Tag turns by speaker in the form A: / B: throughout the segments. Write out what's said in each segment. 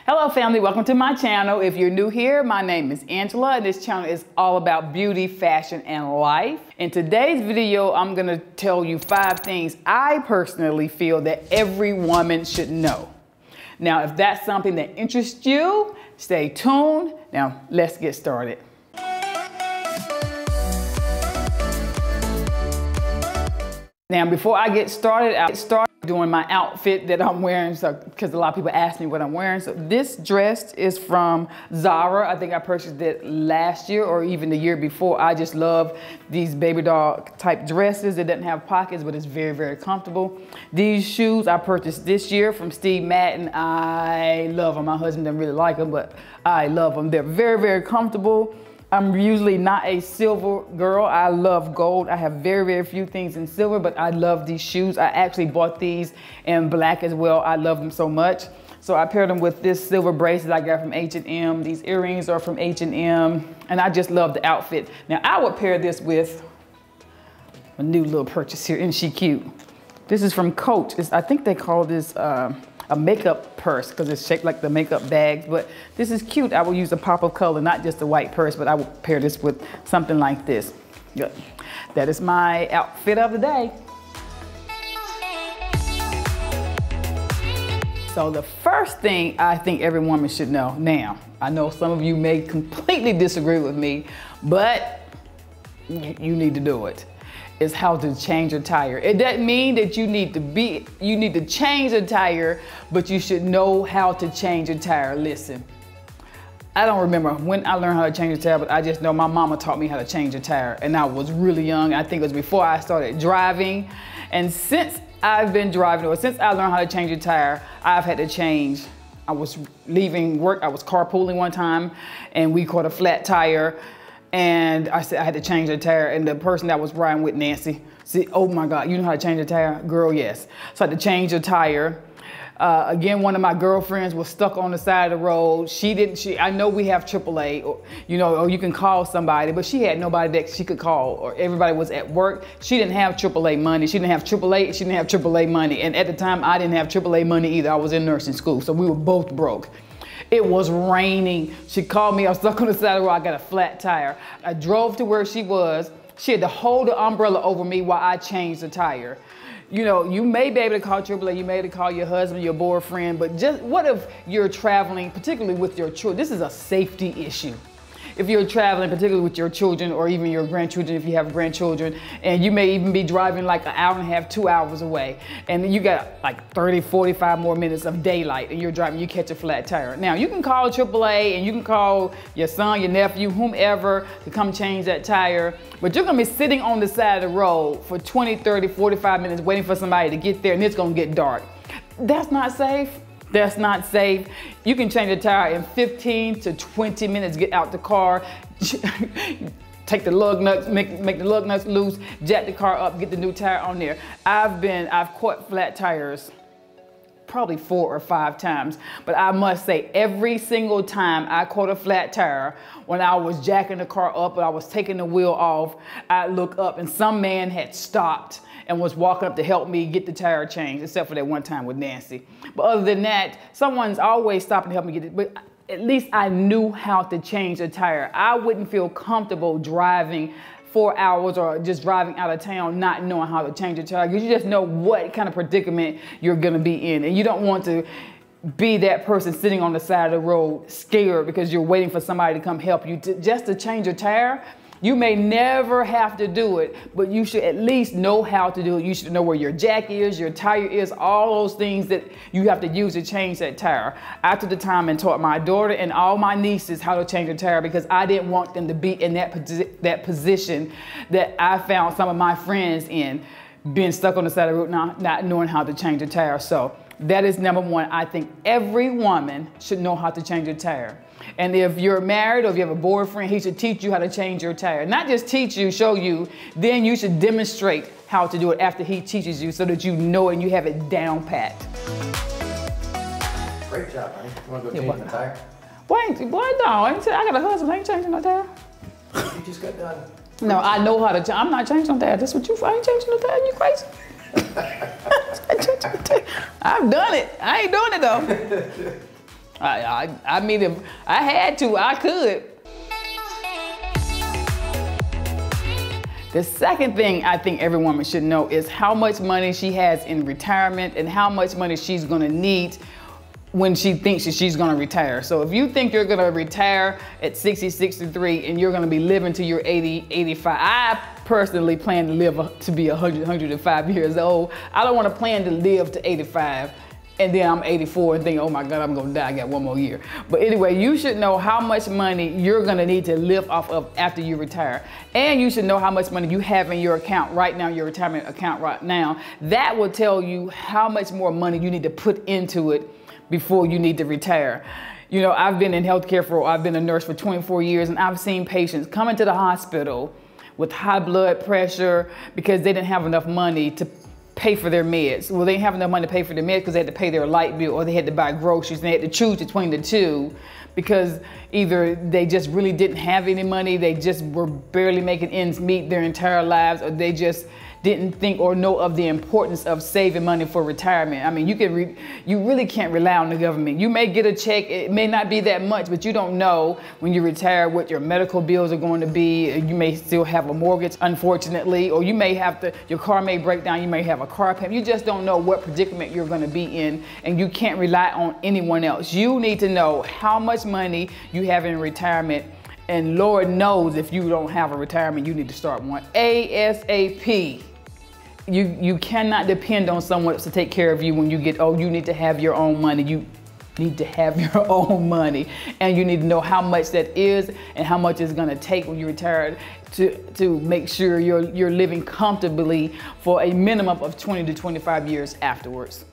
A: Hello family, welcome to my channel. If you're new here, my name is Angela and this channel is all about beauty, fashion, and life. In today's video, I'm gonna tell you 5 things I personally feel that every woman should know. Now, if that's something that interests you, stay tuned. Now, let's get started. Now, before I get started, I'll start doing my outfit that I'm wearing, because a lot of people ask me what I'm wearing. So this dress is from Zara. I think I purchased it last year or even the year before. I just love these baby doll type dresses. It doesn't have pockets, but it's very, very comfortable. These shoes I purchased this year from Madden. I love them. My husband doesn't really like them, but I love them. They're very, very comfortable. I'm usually not a silver girl. I love gold. I have very, very few things in silver, but I love these shoes. I actually bought these in black as well. I love them so much. So I paired them with this silver bracelet I got from H&M. These earrings are from H&M, and I just love the outfit. Now I would pair this with a new little purchase here. Isn't she cute? This is from Coach. I think they call this a makeup purse because it's shaped like the makeup bags, but this is cute. I will use a pop of color, not just a white purse, but I will pair this with something like this. Good. That is my outfit of the day. So the first thing I think every woman should know, now, I know some of you may completely disagree with me, but you need to do it, is how to change a tire. It doesn't mean that you need to change a tire, but you should know how to change a tire. Listen, I don't remember when I learned how to change a tire, but I just know my mama taught me how to change a tire, and I was really young. I think it was before I started driving. And since I've been driving, or since I learned how to change a tire, I've had to change. I was leaving work, I was carpooling one time, and we caught a flat tire. And I said I had to change the tire, and the person that was riding with, Nancy, said, oh my God, you know how to change a tire? Girl, yes. So I had to change the tire. Again, one of my girlfriends was stuck on the side of the road. I know we have AAA, or you can call somebody, but she had nobody that she could call, or everybody was at work. She didn't have AAA money. She didn't have AAA money. And at the time, I didn't have AAA money either. I was in nursing school, so we were both broke. It was raining. She called me. I was stuck on the side of the road. I got a flat tire. I drove to where she was. She had to hold the umbrella over me while I changed the tire. You know, you may be able to call AAA, you may be able to call your husband, your boyfriend, but just what if you're traveling, particularly with your children? This is a safety issue. If you're traveling, particularly with your children or even your grandchildren, if you have grandchildren, and you may even be driving like an hour and a half, 2 hours away, and you got like 30, 45 more minutes of daylight, and you're driving, you catch a flat tire. Now, you can call AAA, and you can call your son, your nephew, whomever, to come change that tire, but you're gonna be sitting on the side of the road for 20, 30, 45 minutes waiting for somebody to get there, and it's gonna get dark. That's not safe. That's not safe. You can change the tire in 15 to 20 minutes, get out the car, take the lug nuts, make the lug nuts loose, jack the car up, get the new tire on there. I've caught flat tires probably 4 or 5 times, but I must say every single time I caught a flat tire, when I was jacking the car up and I was taking the wheel off, I look up and some man had stopped and was walking up to help me get the tire changed, except for that one time with Nancy. But other than that, someone's always stopping to help me get it. But at least I knew how to change a tire. I wouldn't feel comfortable driving 4 hours or just driving out of town not knowing how to change a tire, because you just know what kind of predicament you're gonna be in. And you don't want to be that person sitting on the side of the road scared because you're waiting for somebody to come help you just to change a tire. You may never have to do it, but you should at least know how to do it. You should know where your jack is, your tire is, all those things that you have to use to change that tire. I took the time and taught my daughter and all my nieces how to change a tire because I didn't want them to be in that position that I found some of my friends in, being stuck on the side of the road, not knowing how to change a tire. So that is number one. I think every woman should know how to change a tire. And if you're married or if you have a boyfriend, he should teach you how to change your tire. Not just teach you, show you, then you should demonstrate how to do it after he teaches you so that you know it and you have it down pat.
B: Great job, honey. You want to go change the tire?
A: Boy, no, I got a husband, I ain't changing no tire.
B: You just got done.
A: No, I know how to, I'm not changing no tire. That's what I ain't changing no tire, you crazy? I've done it, I ain't doing it though. I mean, if I had to, I could. The second thing I think every woman should know is how much money she has in retirement and how much money she's gonna need when she thinks that she's gonna retire. So if you think you're gonna retire at 60, 63, and you're gonna be living to your 80, 85, I personally plan to live to be 100, 105 years old. I don't wanna plan to live to 85 and then I'm 84 and think, oh my God, I'm gonna die, I got one more year. But anyway, you should know how much money you're gonna need to live off of after you retire. And you should know how much money you have in your account right now, your retirement account right now. That will tell you how much more money you need to put into it before you need to retire. You know, I've been in healthcare I've been a nurse for 24 years, and I've seen patients come into the hospital with high blood pressure because they didn't have enough money to pay for their meds. Well, they didn't have enough money to pay for their meds because they had to pay their light bill or they had to buy groceries, and they had to choose between the two because either they just really didn't have any money, they just were barely making ends meet their entire lives, or they just didn't think or know of the importance of saving money for retirement. I mean, you really can't rely on the government. You may get a check, it may not be that much, but you don't know when you retire what your medical bills are going to be. You may still have a mortgage, unfortunately, or you may have to, your car may break down, you may have a car payment. You just don't know what predicament you're going to be in, and you can't rely on anyone else. You need to know how much money you have in retirement, and Lord knows if you don't have a retirement, you need to start one ASAP. You cannot depend on someone else to take care of you when you get old. You need to have your own money. You need to have your own money, and you need to know how much that is and how much it's going to take when you retire to make sure you're living comfortably for a minimum of 20 to 25 years afterwards.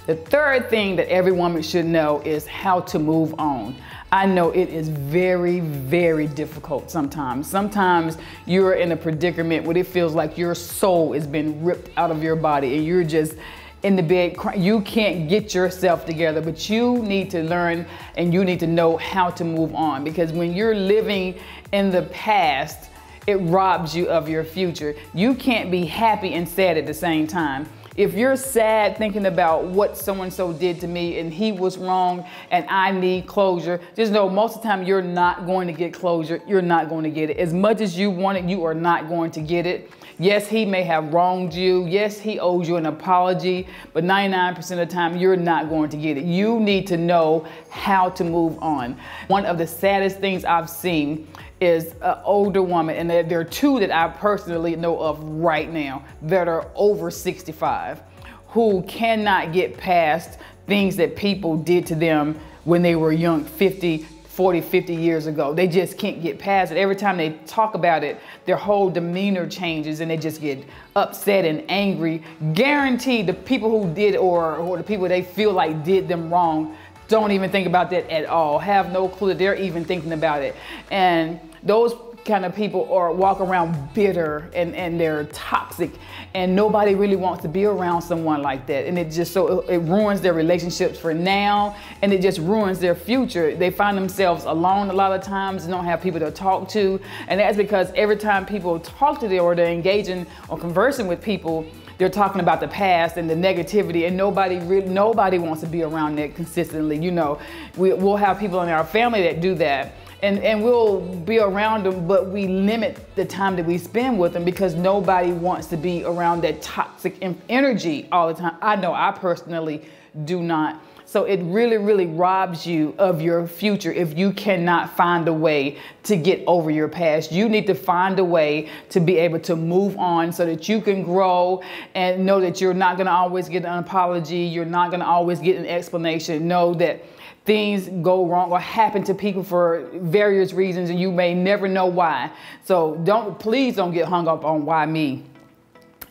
A: The third thing that every woman should know is how to move on. I know it is very, very difficult sometimes. Sometimes you're in a predicament where it feels like your soul has been ripped out of your body and you're just in the bed crying. You can't get yourself together, but you need to learn and you need to know how to move on, because when you're living in the past, it robs you of your future. You can't be happy and sad at the same time. If you're sad thinking about what so-and-so did to me and he was wrong and I need closure, just know most of the time you're not going to get closure. You're not going to get it. As much as you want it, you are not going to get it. Yes, he may have wronged you. Yes, he owes you an apology, but 99% of the time you're not going to get it. You need to know how to move on. One of the saddest things I've seen is an older woman, and there are two that I personally know of right now that are over 65 who cannot get past things that people did to them when they were young, 40, 50 years ago. They just can't get past it. Every time they talk about it, their whole demeanor changes and they just get upset and angry. Guaranteed the people who did or the people they feel like did them wrong don't even think about that at all, have no clue that they're even thinking about it. And those kind of people walk around bitter and they're toxic, and nobody really wants to be around someone like that. And it ruins their relationships for now, and it just ruins their future. They find themselves alone a lot of times and don't have people to talk to. And that's because every time people talk to them or they're engaging or conversing with people, they're talking about the past and the negativity, and nobody wants to be around that consistently. You know, we'll have people in our family that do that, and we'll be around them, but we limit the time that we spend with them because nobody wants to be around that toxic energy all the time. I know I personally do not. So it really, really robs you of your future if you cannot find a way to get over your past. You need to find a way to be able to move on so that you can grow and know that you're not going to always get an apology. You're not going to always get an explanation. Know that things go wrong or happen to people for various reasons and you may never know why. So please don't get hung up on why me.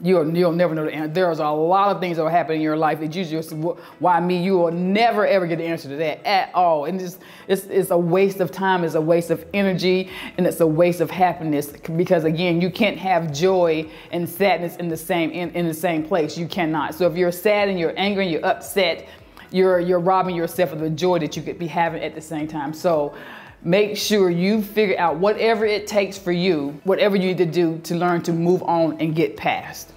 A: You'll never know the answer. There's a lot of things that will happen in your life that you just, why me? You will never ever get the answer to that at all. And it's a waste of time, it's a waste of energy, and it's a waste of happiness, because again, you can't have joy and sadness in the same place. You cannot. So if you're sad and you're angry and you're upset, you're robbing yourself of the joy that you could be having at the same time. So make sure you figure out whatever it takes for you, whatever you need to do to learn to move on and get past.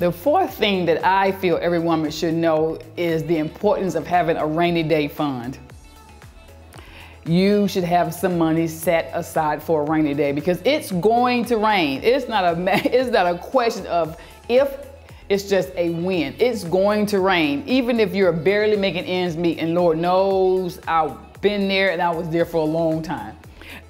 A: The fourth thing that I feel every woman should know is the importance of having a rainy day fund. You should have some money set aside for a rainy day because it's going to rain. It's not a question of if, it's just a when. It's going to rain. Even if you're barely making ends meet, and Lord knows I've been there and I was there for a long time.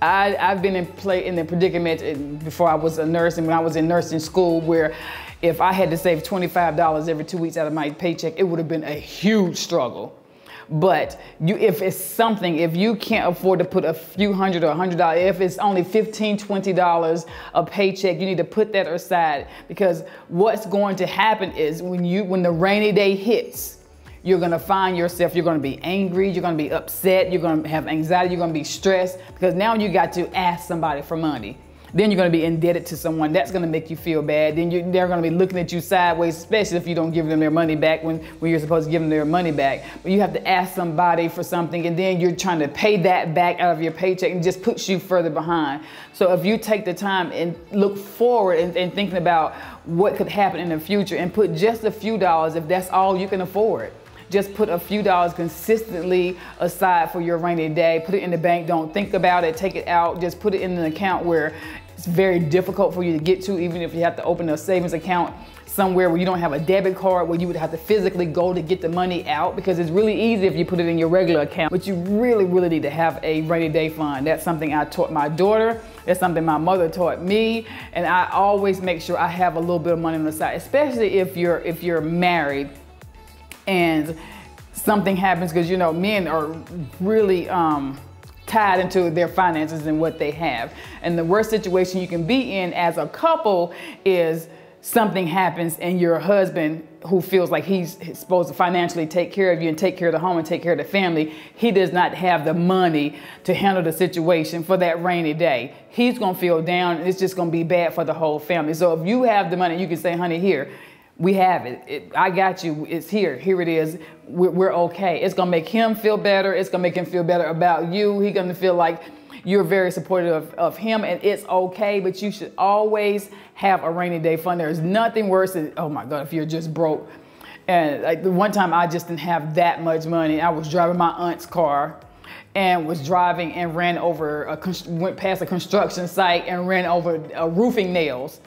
A: I've been in the predicament before I was a nurse and when I was in nursing school where if I had to save $25 every 2 weeks out of my paycheck, it would have been a huge struggle. But if you can't afford to put a few hundred or $100, if it's only $15, $20 a paycheck, you need to put that aside because what's going to happen is when the rainy day hits, you're going to find yourself, you're going to be angry, you're going to be upset, you're going to have anxiety, you're going to be stressed because now you got to ask somebody for money. Then you're going to be indebted to someone. That's going to make you feel bad. Then they're going to be looking at you sideways, especially if you don't give them their money back when you're supposed to give them their money back. But you have to ask somebody for something, and then you're trying to pay that back out of your paycheck and it just puts you further behind. So if you take the time and look forward and thinking about what could happen in the future and put just a few dollars, if that's all you can afford. Just put a few dollars consistently aside for your rainy day. Put it in the bank. Don't think about it. Take it out. Just put it in an account where it's very difficult for you to get to, even if you have to open a savings account somewhere where you don't have a debit card, where you would have to physically go to get the money out, because it's really easy if you put it in your regular account. But you really, really need to have a rainy day fund. That's something I taught my daughter. That's something my mother taught me. And I always make sure I have a little bit of money on the side, especially if you're married and something happens, because men are really tied into their finances and what they have. And the worst situation you can be in as a couple is something happens and your husband, who feels like he's supposed to financially take care of you and take care of the home and take care of the family, he does not have the money to handle the situation for that rainy day. He's gonna feel down and it's just gonna be bad for the whole family. So if you have the money, you can say, honey, here, we have it. I got you. It's here. Here it is. We're okay. It's going to make him feel better. It's going to make him feel better about you. He's going to feel like you're very supportive of him, and it's okay. But you should always have a rainy day fund. There's nothing worse than, oh my God, if you're just broke. And like the one time I just didn't have that much money. I was driving my aunt's car and was driving and ran over, went past a construction site and ran over roofing nails.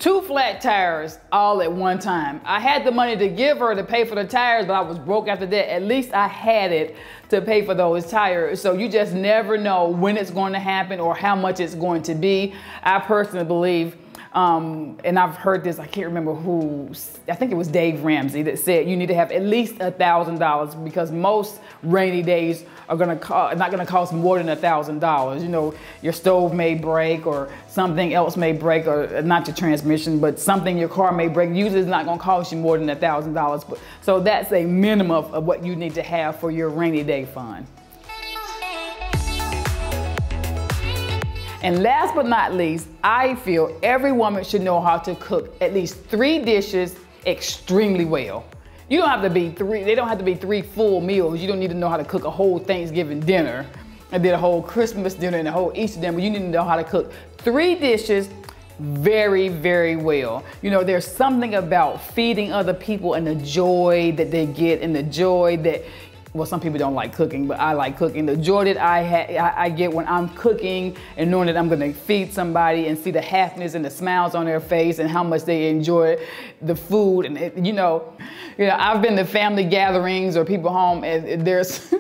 A: 2 flat tires all at one time. I had the money to give her to pay for the tires, but I was broke after that. At least I had it to pay for those tires. So you just never know when it's going to happen or how much it's going to be. I personally believe, and I've heard this, I can't remember who, I think it was Dave Ramsey that said you need to have at least $1,000 because most rainy days are not gonna cost more than $1,000. Your stove may break or something else may break, or not your transmission, but something your car may break. Usually it's not gonna cost you more than $1,000. So that's a minimum of what you need to have for your rainy day fund. And last but not least, I feel every woman should know how to cook at least 3 dishes extremely well. You don't have to be they don't have to be 3 full meals. You don't need to know how to cook a whole Thanksgiving dinner and then a whole Christmas dinner and a whole Easter dinner. You need to know how to cook 3 dishes very, very well. There's something about feeding other people and the joy that they get and the joy that, well, some people don't like cooking, but I like cooking. The joy that I get when I'm cooking and knowing that I'm gonna feed somebody and see the happiness and the smiles on their face and how much they enjoy the food. And I've been to family gatherings or people home and there's,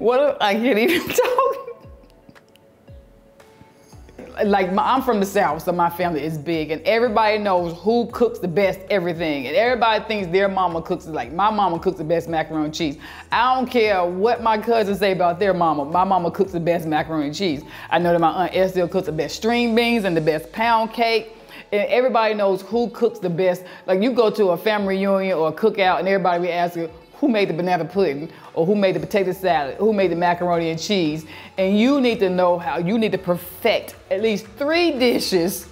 A: I can't even talk. Like I'm from the South, so my family is big, and everybody knows who cooks the best everything, and everybody thinks their mama cooks. Like my mama cooks the best macaroni and cheese. I don't care what my cousins say about their mama. My mama cooks the best macaroni and cheese. I know that my aunt Estelle cooks the best string beans and the best pound cake. And everybody knows who cooks the best. Like you go to a family reunion or a cookout, and everybody will ask you, who made the banana pudding, or who made the potato salad, who made the macaroni and cheese. And you need to know how, you need to perfect at least 3 dishes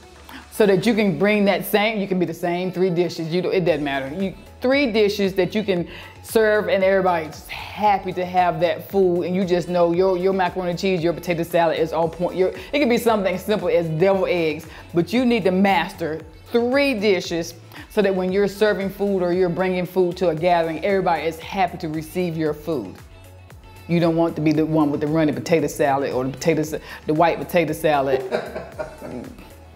A: so that you can bring that same, you can be the same 3 dishes, it doesn't matter. 3 dishes that you can serve and everybody's happy to have that food, and you just know your macaroni and cheese, your potato salad is on point. It could be something simple as deviled eggs, but you need to master 3 dishes so that when you're serving food or you're bringing food to a gathering, everybody is happy to receive your food. You don't want to be the one with the runny potato salad or the white potato salad.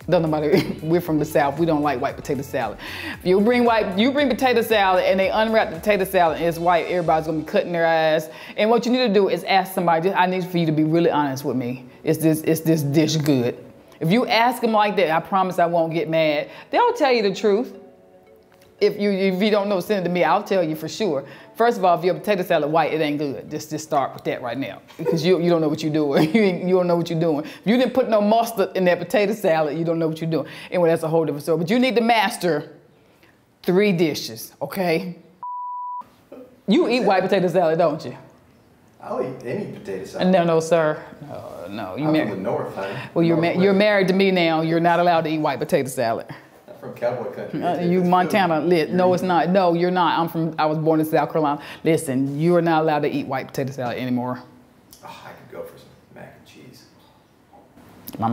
A: Don't nobody, we're from the South, we don't like white potato salad. If you bring potato salad and they unwrap the potato salad and it's white, everybody's gonna be cutting their eyes. And what you need to do is ask somebody, I need for you to be really honest with me. Is this dish good? If you ask them like that, I promise I won't get mad. They'll tell you the truth. If you don't know, send it to me, I'll tell you for sure. First of all, if your potato salad white, it ain't good. Just start with that right now. Because you don't know what you're doing. You don't know what you're doing. If you didn't put no mustard in that potato salad, you don't know what you're doing. Anyway, that's a whole different story. But you need to master 3 dishes, okay? You eat white potato salad, don't you?
B: I'll eat any potato salad.
A: No, sir. No.
B: I'm from the north, honey.
A: Well, you're married to me now. You're not allowed to eat white potato salad.
B: From cowboy country.
A: You Montana, no, it's not. No, you're not. I was born in South Carolina. Listen, you are not allowed to eat white potato salad anymore.
B: Oh, I could go for some mac and cheese.
A: My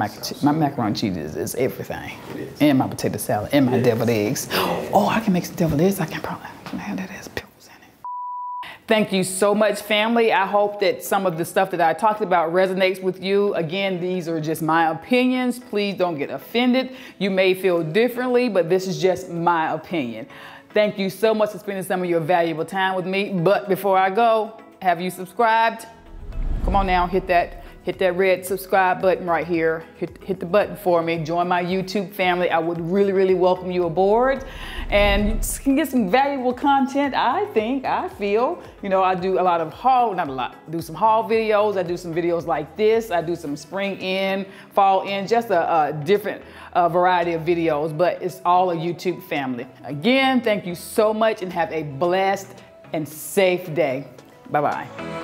A: macaroni and cheese is everything.
B: It is.
A: And my potato salad and my deviled eggs. Oh, I can make some deviled eggs. I can have that as pickles in it. Thank you so much, family. I hope that some of the stuff that I talked about resonates with you. Again, these are just my opinions. Please don't get offended. You may feel differently, but this is just my opinion. Thank you so much for spending some of your valuable time with me. But before I go, have you subscribed? Come on now, hit that red subscribe button right here. Hit the button for me. Join my YouTube family. I would really welcome you aboard. And you can get some valuable content, I feel. You know, I do a lot of do some haul videos. I do some videos like this. I do some spring in, fall in, just a different variety of videos, but it's all a YouTube family. Again, thank you so much and have a blessed and safe day. Bye-bye.